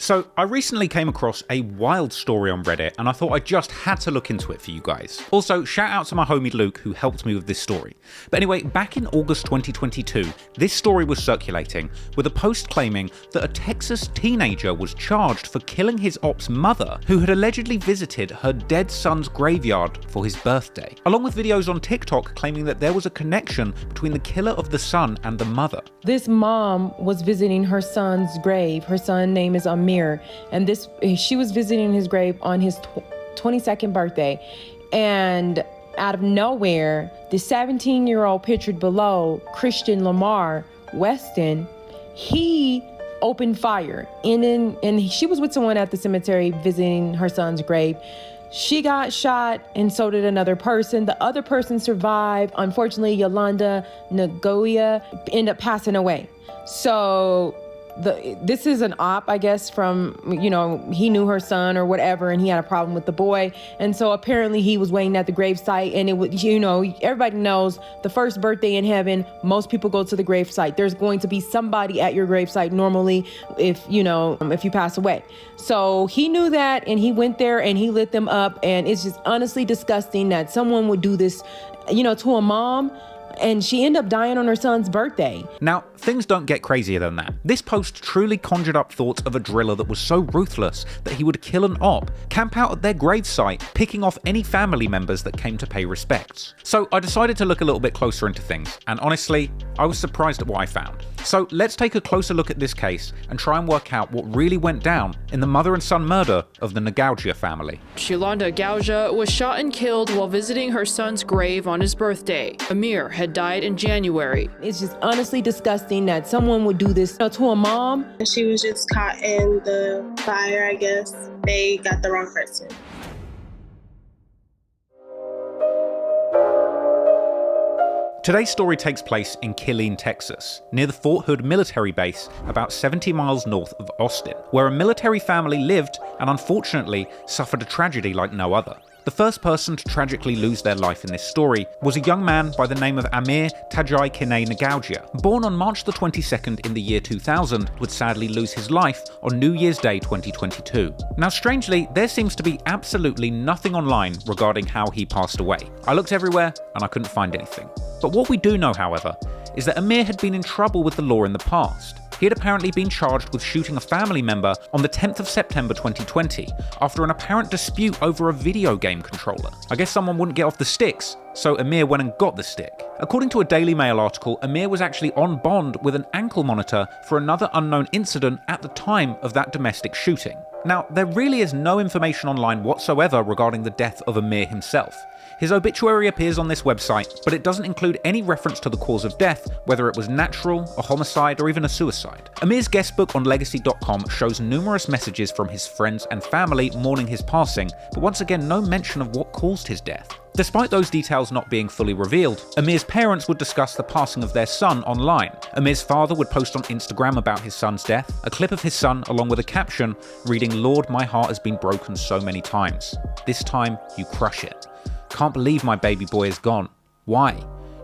So I recently came across a wild story on Reddit and I thought I just had to look into it for you guys. Also, shout out to my homie Luke who helped me with this story. But anyway, back in August 2022, this story was circulating with a post claiming that a Texas teenager was charged for killing his Opps mother, who had allegedly visited her dead son's graveyard for his birthday, along with videos on TikTok claiming that there was a connection between the killer of the son and the mother. This mom was visiting her son's grave. Her son's name is Amir, and she was visiting his grave on his 22nd birthday, and out of nowhere, the 17-year-old pictured below, Christian Lamar Weston, he opened fire, and she was with someone at the cemetery visiting her son's grave. She got shot, and so did another person. The other person survived. Unfortunately, Yolanda Nagoya ended up passing away. So this is an op, I guess, from, he knew her son or whatever, and he had a problem with the boy. And so apparently he was waiting at the gravesite, and it was, everybody knows the first birthday in heaven, most people go to the gravesite. There's going to be somebody at your gravesite normally if you pass away. So he knew that, and he went there and he lit them up. And it's just honestly disgusting that someone would do this, to a mom. And she ended up dying on her son's birthday. Now, things don't get crazier than that. This post truly conjured up thoughts of a driller that was so ruthless that he would kill an op, camp out at their gravesite, picking off any family members that came to pay respects. So I decided to look a little bit closer into things, and honestly, I was surprised at what I found. So let's take a closer look at this case and try and work out what really went down in the mother and son murder of the Nagauja family. Yolanda Gauja was shot and killed while visiting her son's grave on his birthday. Amir had died in January. It's just honestly disgusting that someone would do this to a mom. She was just caught in the fire, I guess. They got the wrong person. Today's story takes place in Killeen, Texas, near the Fort Hood military base about 70 miles north of Austin, where a military family lived and unfortunately suffered a tragedy like no other. The first person to tragically lose their life in this story was a young man by the name of Amir Tajai Kine Nagauja. Born on March the 22nd in the year 2000, would sadly lose his life on New Year's Day 2022. Now strangely, there seems to be absolutely nothing online regarding how he passed away. I looked everywhere and I couldn't find anything. But what we do know, however, is that Amir had been in trouble with the law in the past. He had apparently been charged with shooting a family member on the 10th of September 2020 after an apparent dispute over a video game controller. I guess someone wouldn't get off the sticks, so Amir went and got the stick. According to a Daily Mail article, Amir was actually on bond with an ankle monitor for another unknown incident at the time of that domestic shooting. Now, there really is no information online whatsoever regarding the death of Amir himself. His obituary appears on this website, but it doesn't include any reference to the cause of death, whether it was natural, a homicide, or even a suicide. Amir's guestbook on Legacy.com shows numerous messages from his friends and family mourning his passing, but once again no mention of what caused his death. Despite those details not being fully revealed, Amir's parents would discuss the passing of their son online. Amir's father would post on Instagram about his son's death, a clip of his son along with a caption reading, "Lord, my heart has been broken so many times. This time, you crush it. Can't believe my baby boy is gone. Why?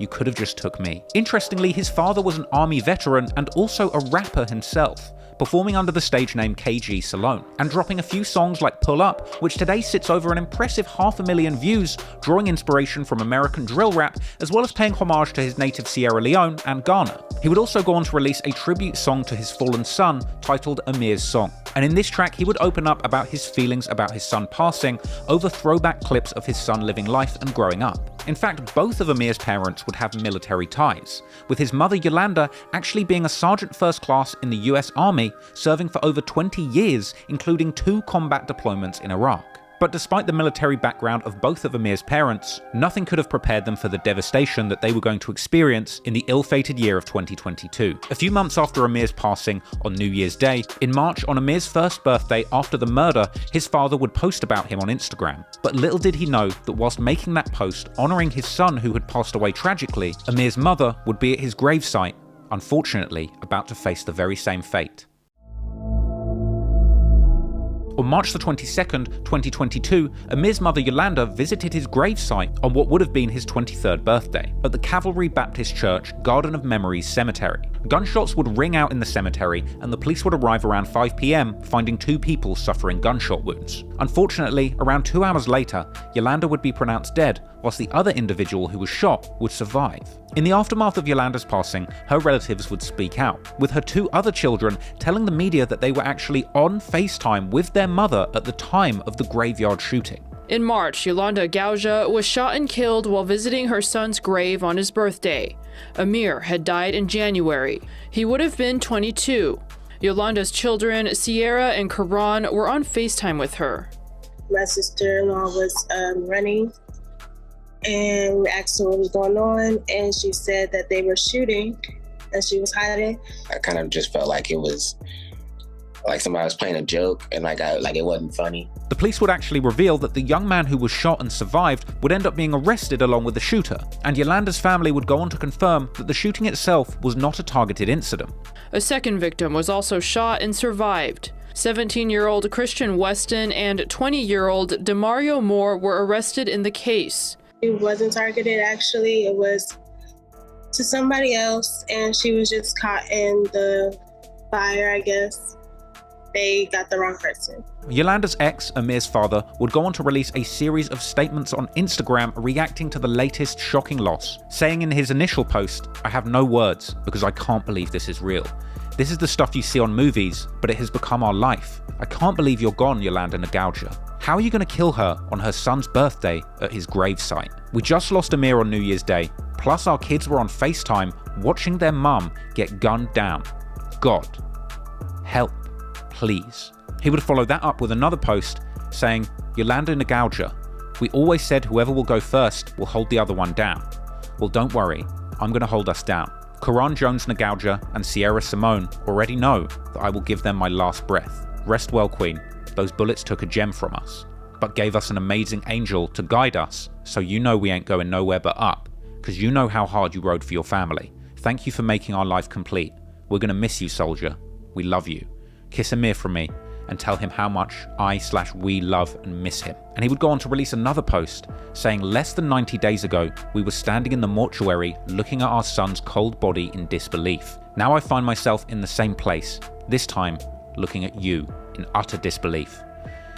You could have just took me." Interestingly, his father was an army veteran and also a rapper himself, performing under the stage name KG Salone, and dropping a few songs like Pull Up, which today sits over an impressive 500,000 views, drawing inspiration from American drill rap, as well as paying homage to his native Sierra Leone and Ghana. He would also go on to release a tribute song to his fallen son titled Amir's Song. And in this track, he would open up about his feelings about his son passing over throwback clips of his son living life and growing up. In fact, both of Amir's parents would have military ties, with his mother Yolanda actually being a sergeant first class in the US Army, serving for over 20 years, including 2 combat deployments in Iraq. But despite the military background of both of Amir's parents, nothing could have prepared them for the devastation that they were going to experience in the ill-fated year of 2022. A few months after Amir's passing on New Year's Day, in March on Amir's first birthday after the murder, his father would post about him on Instagram. But little did he know that whilst making that post honouring his son who had passed away tragically, Amir's mother would be at his gravesite, unfortunately about to face the very same fate. On March the 22nd, 2022, Amir's mother Yolanda visited his gravesite on what would have been his 23rd birthday, at the Calvary Baptist Church Garden of Memories Cemetery. Gunshots would ring out in the cemetery, and the police would arrive around 5 p.m, finding 2 people suffering gunshot wounds. Unfortunately, around 2 hours later, Yolanda would be pronounced dead, whilst the other individual who was shot would survive. In the aftermath of Yolanda's passing, her relatives would speak out, with her 2 other children telling the media that they were actually on FaceTime with their mother at the time of the graveyard shooting. In March, Yolanda Gauja was shot and killed while visiting her son's grave on his birthday. Amir had died in January. He would have been 22. Yolanda's children, Sierra and Karan, were on FaceTime with her. My sister-in-law was running, and we asked her what was going on, and she said that they were shooting and she was hiding. I kind of just felt like it was like somebody was playing a joke, and like it wasn't funny. The police would actually reveal that the young man who was shot and survived would end up being arrested along with the shooter, and Yolanda's family would go on to confirm that the shooting itself was not a targeted incident. A second victim was also shot and survived. 17-year-old Christian Weston and 20-year-old Demario Moore were arrested in the case. It wasn't targeted, actually. It was to somebody else, and she was just caught in the fire, I guess. They got the wrong person. Yolanda's ex, Amir's father, would go on to release a series of statements on Instagram reacting to the latest shocking loss, saying in his initial post, "I have no words because I can't believe this is real. This is the stuff you see on movies, but it has become our life. I can't believe you're gone, Yolanda Gauja. How are you going to kill her on her son's birthday at his gravesite? We just lost Amir on New Year's Day, plus our kids were on FaceTime watching their mum get gunned down. God, help. Please." He would follow that up with another post saying, "Yolanda Gauja, we always said whoever will go first will hold the other one down. Well, don't worry, I'm going to hold us down. Karan Jones Gauja and Sierra Simone already know that I will give them my last breath. Rest well, Queen. Those bullets took a gem from us, but gave us an amazing angel to guide us, so you know we ain't going nowhere but up, because you know how hard you rode for your family. Thank you for making our life complete. We're going to miss you, soldier. We love you. Kiss Amir from me and tell him how much we love and miss him." And he would go on to release another post saying, "Less than 90 days ago, we were standing in the mortuary looking at our son's cold body in disbelief. Now I find myself in the same place, this time looking at you in utter disbelief.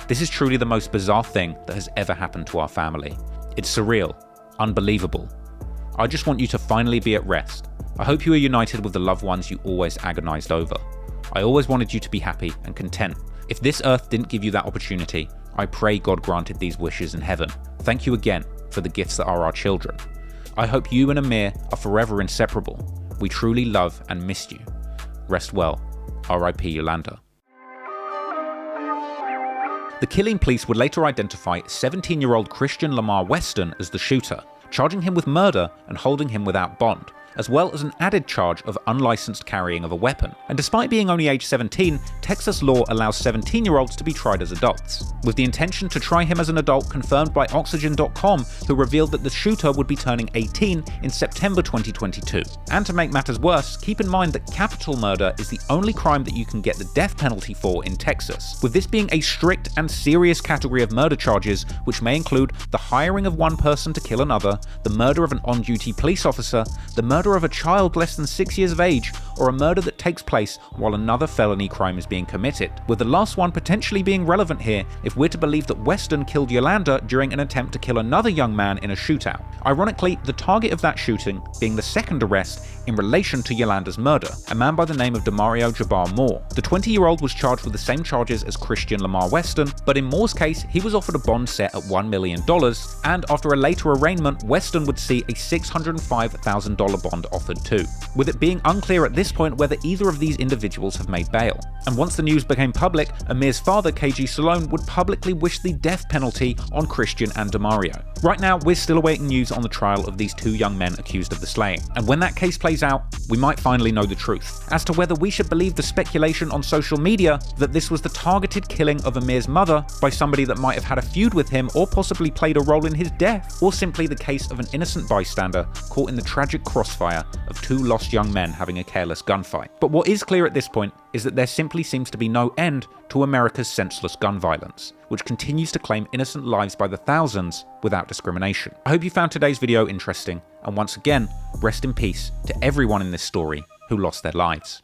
This is truly the most bizarre thing that has ever happened to our family. It's surreal, unbelievable. I just want you to finally be at rest. I hope you are united with the loved ones you always agonized over. I always wanted you to be happy and content. If this earth didn't give you that opportunity, I pray God granted these wishes in heaven. Thank you again for the gifts that are our children. I hope you and Amir are forever inseparable. We truly love and miss you. Rest well. R.I.P. Yolanda." The Killeen police would later identify 17-year-old Christian Lamar Weston as the shooter, charging him with murder and holding him without bond, as well as an added charge of unlicensed carrying of a weapon. And despite being only age 17, Texas law allows 17-year-olds to be tried as adults, with the intention to try him as an adult confirmed by Oxygen.com, who revealed that the shooter would be turning 18 in September 2022. And to make matters worse, keep in mind that capital murder is the only crime that you can get the death penalty for in Texas, with this being a strict and serious category of murder charges, which may include the hiring of one person to kill another, the murder of an on-duty police officer, the murder of a child less than 6 years of age, or a murder that takes place while another felony crime is being committed, with the last one potentially being relevant here if we're to believe that Weston killed Yolanda during an attempt to kill another young man in a shootout. Ironically, the target of that shooting being the second arrest in relation to Yolanda's murder, a man by the name of Demario Jabbar Moore. The 20-year-old was charged with the same charges as Christian Lamar Weston, but in Moore's case, he was offered a bond set at $1 million, and after a later arraignment, Weston would see a $605,000 bond offered too, with it being unclear at this point whether either of these individuals have made bail. And once the news became public, Amir's father, KG Salone, would publicly wish the death penalty on Christian and Demario. Right now, we're still awaiting news on the trial of these 2 young men accused of the slaying, and when that case plays out, we might finally know the truth as to whether we should believe the speculation on social media that this was the targeted killing of Amir's mother by somebody that might have had a feud with him or possibly played a role in his death, or simply the case of an innocent bystander caught in the tragic crossfire of 2 lost young men having a careless gunfight. But what is clear at this point is that there simply seems to be no end to America's senseless gun violence, which continues to claim innocent lives by the thousands without discrimination. I hope you found today's video interesting, and once again, rest in peace to everyone in this story who lost their lives.